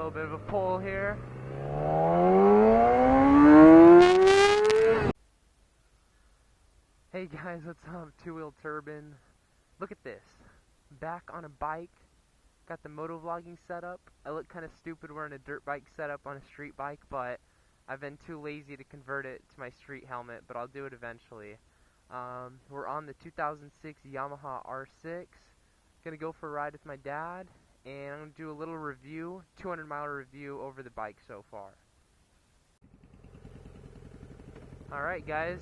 little bit of a pull here. Hey guys, what's up? Two-wheel turbine. Look at this. Back on a bike. Got the motovlogging setup. I look kind of stupid wearing a dirt bike setup on a street bike, but I've been too lazy to convert it to my street helmet, but I'll do it eventually. We're on the 2006 Yamaha R6. Gonna go for a ride with my dad, and I'm gonna do a little review, 200-mile review over the bike so far. Alright guys,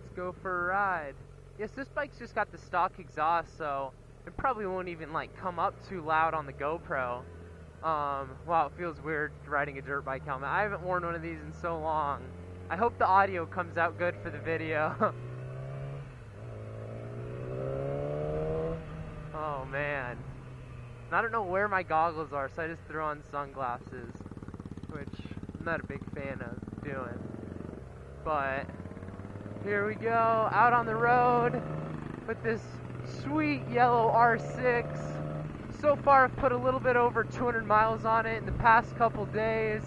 let's go for a ride. Yes, this bike's just got the stock exhaust, so it probably won't even like come up too loud on the GoPro. Wow, it feels weird riding a dirt bike helmet. I haven't worn one of these in so long. I hope the audio comes out good for the video. Oh man. I don't know where my goggles are, so I just threw on sunglasses, which I'm not a big fan of doing. But here we go, out on the road with this sweet yellow R6. So far I've put a little bit over 200 miles on it in the past couple days.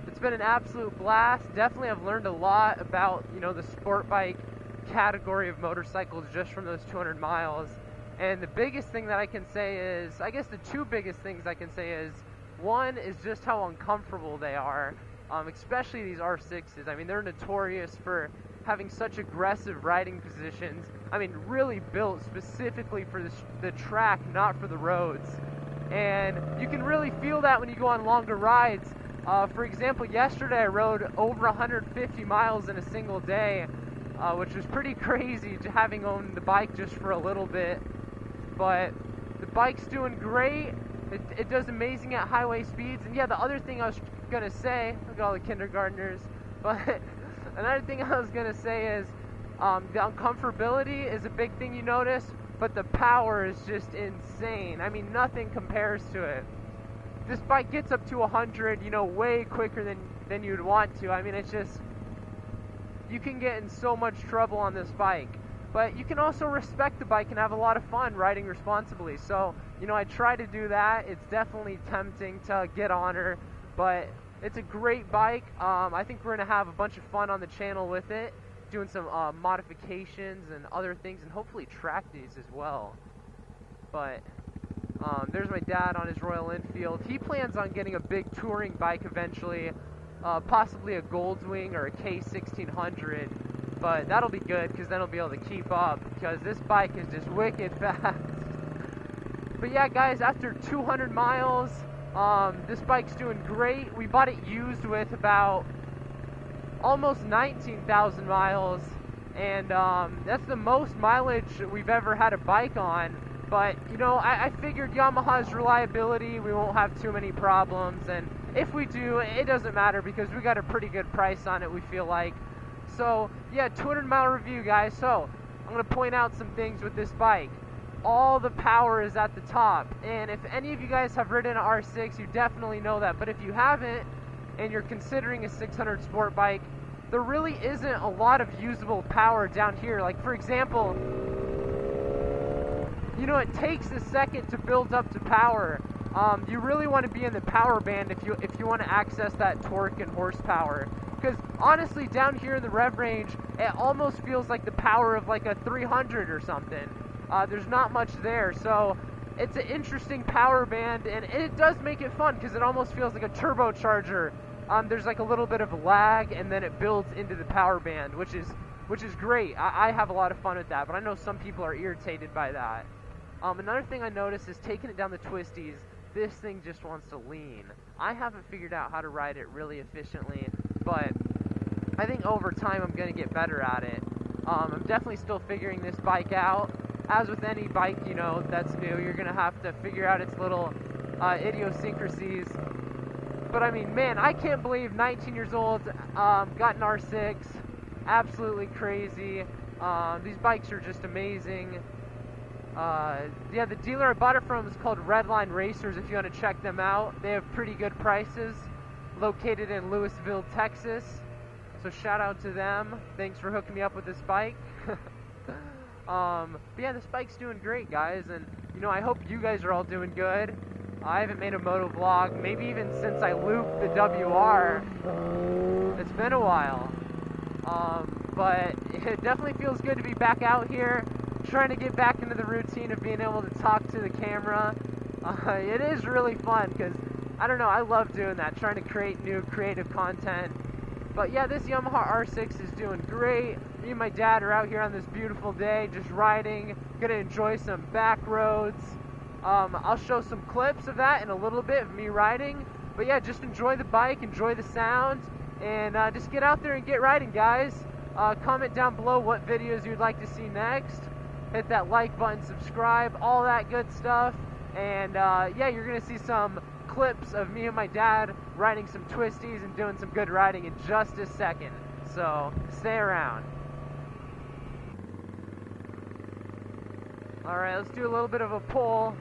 It's been an absolute blast. Definitely I've learned a lot about, you know, the sport bike category of motorcycles just from those 200 miles. And the biggest thing that I can say is, I guess the two biggest things I can say is, one is just how uncomfortable they are, especially these R6s. I mean, they're notorious for having such aggressive riding positions. I mean, really built specifically for the track, not for the roads. And you can really feel that when you go on longer rides. For example, yesterday I rode over 150 miles in a single day, which was pretty crazy, having owned the bike just for a little bit. But the bike's doing great. It does amazing at highway speeds. And yeah, the other thing I was gonna say, look at all the kindergartners, but another thing I was gonna say is the uncomfortability is a big thing you notice, but the power is just insane. I mean, nothing compares to it. This bike gets up to 100, you know, way quicker than you'd want to. I mean, it's just, you can get in so much trouble on this bike. But you can also respect the bike and have a lot of fun riding responsibly. So, you know, I try to do that. It's definitely tempting to get on her, but it's a great bike. I think we're going to have a bunch of fun on the channel with it, doing some modifications and other things, and hopefully track these as well. But there's my dad on his Royal Enfield. He plans on getting a big touring bike eventually, possibly a Goldwing or a K1600. But that'll be good, because then he'll be able to keep up, because this bike is just wicked fast. But yeah, guys, after 200 miles, this bike's doing great. We bought it used with about almost 19,000 miles, and that's the most mileage we've ever had a bike on. But, you know, I figured Yamaha's reliability, we won't have too many problems, and if we do, it doesn't matter, because we got a pretty good price on it, we feel like. So, yeah, 200-mile review, guys. So, I'm going to point out some things with this bike. All the power is at the top. And if any of you guys have ridden an R6, you definitely know that. But if you haven't, and you're considering a 600 sport bike, there really isn't a lot of usable power down here. Like, for example, you know, it takes a second to build up to power. You really want to be in the power band if you want to access that torque and horsepower. Because honestly, down here in the rev range, it almost feels like the power of like a 300 or something. There's not much there, so it's an interesting power band, and it does make it fun because it almost feels like a turbocharger. There's like a little bit of a lag, and then it builds into the power band, which is great. I have a lot of fun with that, but I know some people are irritated by that. Another thing I noticed is taking it down the twisties, this thing just wants to lean. I haven't figured out how to ride it really efficiently, but I think over time I'm going to get better at it. I'm definitely still figuring this bike out. As with any bike, you know, that's new, you're going to have to figure out its little idiosyncrasies. But I mean, man, I can't believe 19 years old, got an R6, absolutely crazy. These bikes are just amazing. Yeah, the dealer I bought it from is called Redline Racers, if you want to check them out. They have pretty good prices, located in Lewisville, Texas. So shout out to them. Thanks for hooking me up with this bike. But yeah, this bike's doing great, guys, and you know, I hope you guys are all doing good. I haven't made a moto vlog, maybe even since I looped the WR. It's been a while. But it definitely feels good to be back out here, trying to get back into the routine of being able to talk to the camera. It is really fun, because, I don't know, I love doing that, trying to create new creative content. But yeah, this Yamaha R6 is doing great. Me and my dad are out here on this beautiful day, just riding, gonna enjoy some back roads. I'll show some clips of that in a little bit of me riding. But yeah, just enjoy the bike, enjoy the sound, and just get out there and get riding, guys. Comment down below what videos you'd like to see next. Hit that like button, subscribe, all that good stuff. And yeah, you're gonna see some clips of me and my dad riding some twisties and doing some good riding in just a second. So stay around. Alright, let's do a little bit of a pull.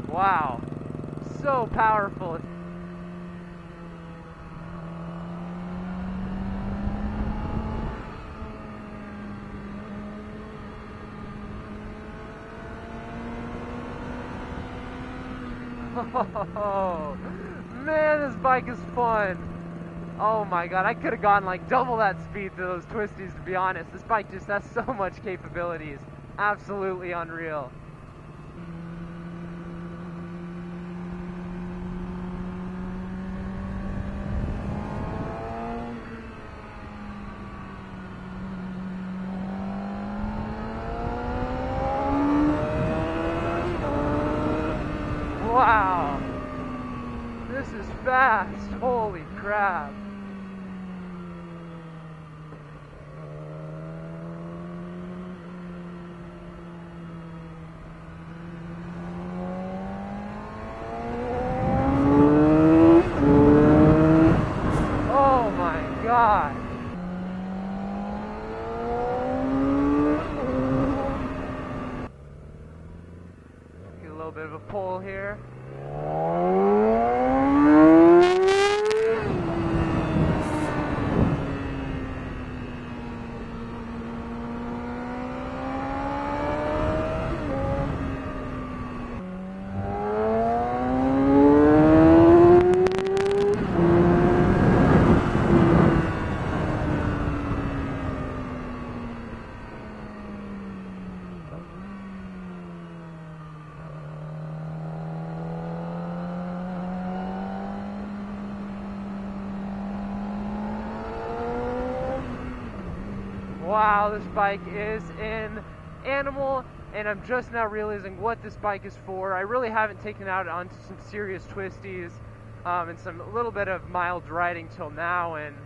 Wow, so powerful. Oh, man, this bike is fun. Oh my god, I could have gone like double that speed through those twisties, to be honest. This bike just has so much capabilities. Absolutely unreal. Wow, this is fast, holy crap. Oh my god. Get a little bit of a pull here. Wow, this bike is an animal, and I'm just now realizing what this bike is for. I really haven't taken out onto some serious twisties and some little bit of mild riding till now, and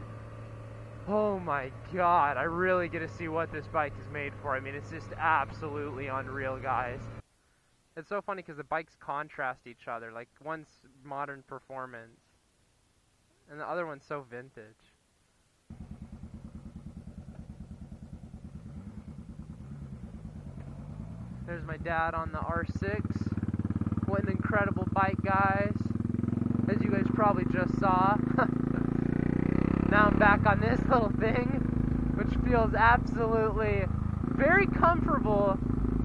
oh my god, I really get to see what this bike is made for. I mean, it's just absolutely unreal, guys. It's so funny because the bikes contrast each other. Like, one's modern performance, and the other one's so vintage. There's my dad on the R6. What an incredible bike, guys. As you guys probably just saw. Now I'm back on this little thing, which feels absolutely very comfortable,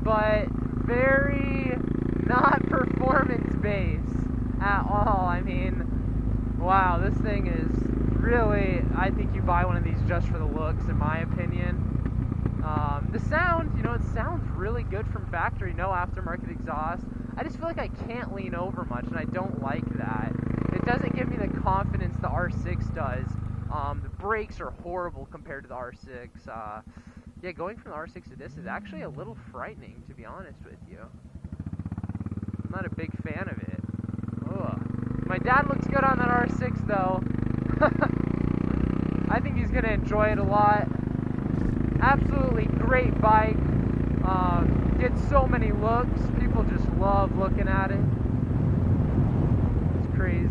but very not performance-based at all. I mean, wow, this thing is really, I think you buy one of these just for the looks, in my opinion. The sound, you know, it sounds really good from factory, no aftermarket exhaust. I just feel like I can't lean over much, and I don't like that. It doesn't give me the confidence the R6 does. The brakes are horrible compared to the R6. Yeah, going from the R6 to this is actually a little frightening, to be honest with you. I'm not a big fan of it. Ugh. My dad looks good on that R6, though. I think he's going to enjoy it a lot. Absolutely great bike. Gets so many looks. People just love looking at it. It's crazy.